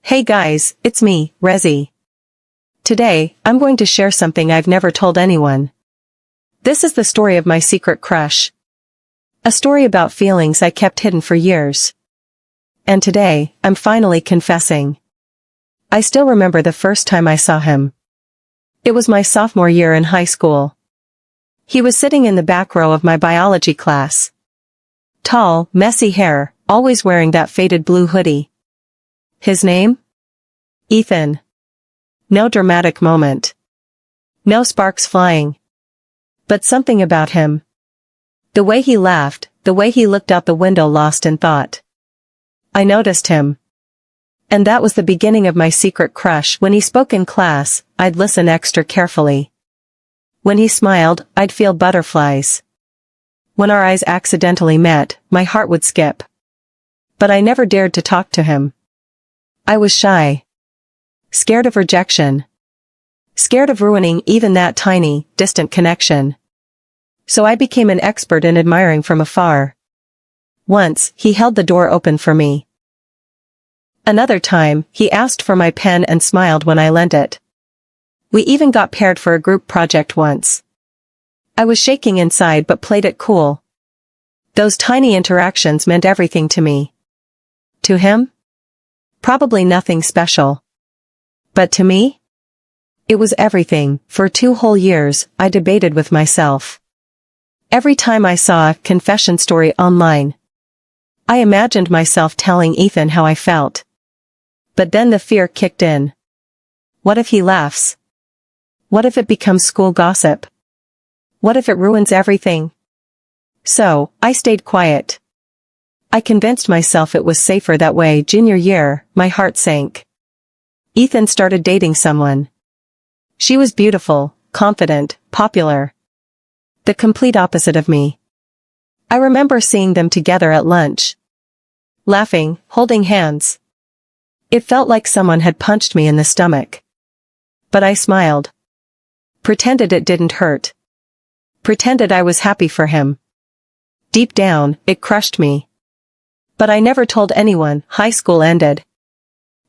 Hey guys, it's me, Rezi. Today, I'm going to share something I've never told anyone. This is the story of my secret crush. A story about feelings I kept hidden for years. And today, I'm finally confessing. I still remember the first time I saw him. It was my sophomore year in high school. He was sitting in the back row of my biology class. Tall, messy hair, always wearing that faded blue hoodie. His name? Ethan. No dramatic moment. No sparks flying. But something about him. The way he laughed, the way he looked out the window lost in thought. I noticed him. And that was the beginning of my secret crush. When he spoke in class, I'd listen extra carefully. When he smiled, I'd feel butterflies. When our eyes accidentally met, my heart would skip. But I never dared to talk to him. I was shy. Scared of rejection. Scared of ruining even that tiny, distant connection. So I became an expert in admiring from afar. Once, he held the door open for me. Another time, he asked for my pen and smiled when I lent it. We even got paired for a group project once. I was shaking inside but played it cool. Those tiny interactions meant everything to me. To him? Probably nothing special. But to me? It was everything. For 2 whole years, I debated with myself. Every time I saw a confession story online, I imagined myself telling Ethan how I felt. But then the fear kicked in. What if he laughs? What if it becomes school gossip? What if it ruins everything? So, I stayed quiet. I convinced myself it was safer that way. Junior year, my heart sank. Ethan started dating someone. She was beautiful, confident, popular. The complete opposite of me. I remember seeing them together at lunch. Laughing, holding hands. It felt like someone had punched me in the stomach. But I smiled. Pretended it didn't hurt. Pretended I was happy for him. Deep down, it crushed me. But I never told anyone. High school ended.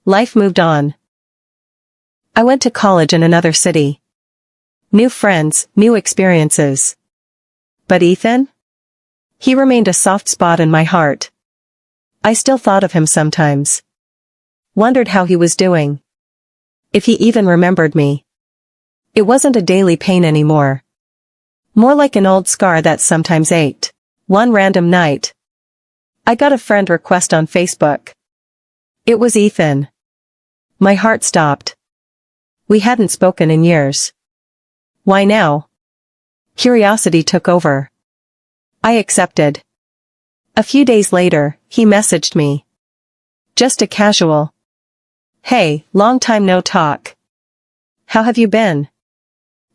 Life moved on. I went to college in another city. New friends, new experiences. But Ethan? He remained a soft spot in my heart. I still thought of him sometimes. Wondered how he was doing. If he even remembered me. It wasn't a daily pain anymore. More like an old scar that sometimes ached. One random night, I got a friend request on Facebook. It was Ethan. My heart stopped. We hadn't spoken in years. Why now? Curiosity took over. I accepted. A few days later, he messaged me. Just a casual. Hey, long time no talk. How have you been?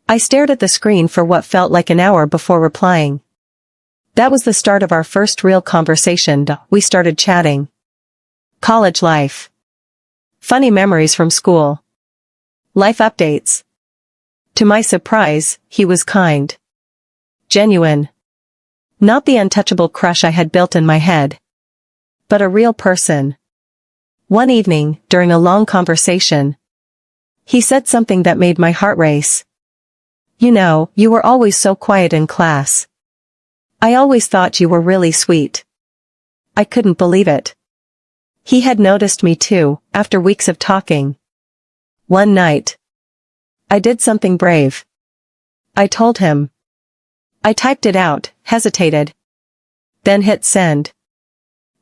I stared at the screen for what felt like an hour before replying. That was the start of our first real conversation. We started chatting. College life. Funny memories from school. Life updates. To my surprise, he was kind. Genuine. Not the untouchable crush I had built in my head. But a real person. One evening, during a long conversation, he said something that made my heart race. You know, you were always so quiet in class. I always thought you were really sweet. I couldn't believe it. He had noticed me too, after weeks of talking. One night, I did something brave. I told him. I typed it out, hesitated. Then hit send.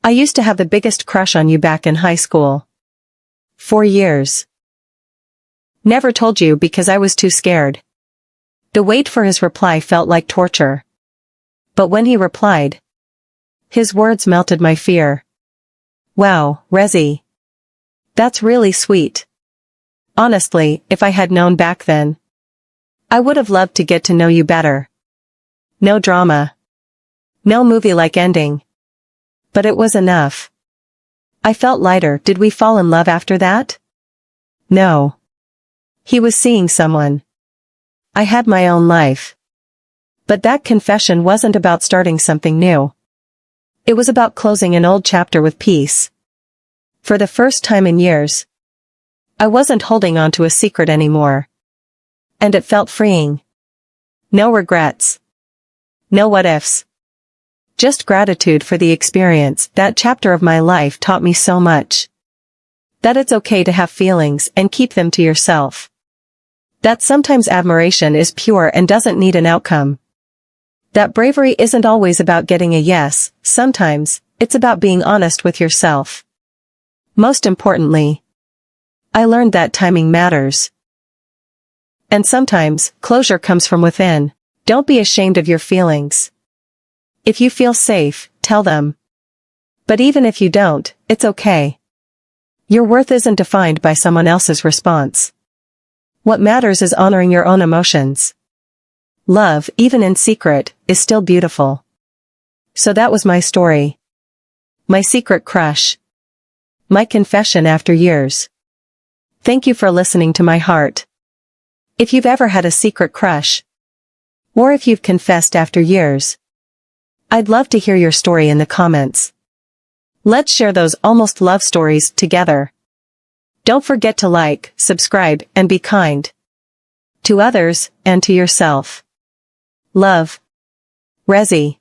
I used to have the biggest crush on you back in high school. 4 years. Never told you because I was too scared. The wait for his reply felt like torture. But when he replied, his words melted my fear. Wow, Rezi. That's really sweet. Honestly, if I had known back then, I would have loved to get to know you better. No drama. No movie-like ending. But it was enough. I felt lighter. Did we fall in love after that? No. He was seeing someone. I had my own life. But that confession wasn't about starting something new. It was about closing an old chapter with peace. For the first time in years, I wasn't holding on to a secret anymore. And it felt freeing. No regrets. No what-ifs. Just gratitude for the experience. That chapter of my life taught me so much. That it's okay to have feelings and keep them to yourself. That sometimes admiration is pure and doesn't need an outcome. That bravery isn't always about getting a yes, sometimes, it's about being honest with yourself. Most importantly, I learned that timing matters. And sometimes, closure comes from within. Don't be ashamed of your feelings. If you feel safe, tell them. But even if you don't, it's okay. Your worth isn't defined by someone else's response. What matters is honoring your own emotions. Love, even in secret, is still beautiful. So that was my story. My secret crush. My confession after years. Thank you for listening to my heart. If you've ever had a secret crush, or if you've confessed after years, I'd love to hear your story in the comments. Let's share those almost love stories together. Don't forget to like, subscribe, and be kind to others and to yourself. Love. Rezi.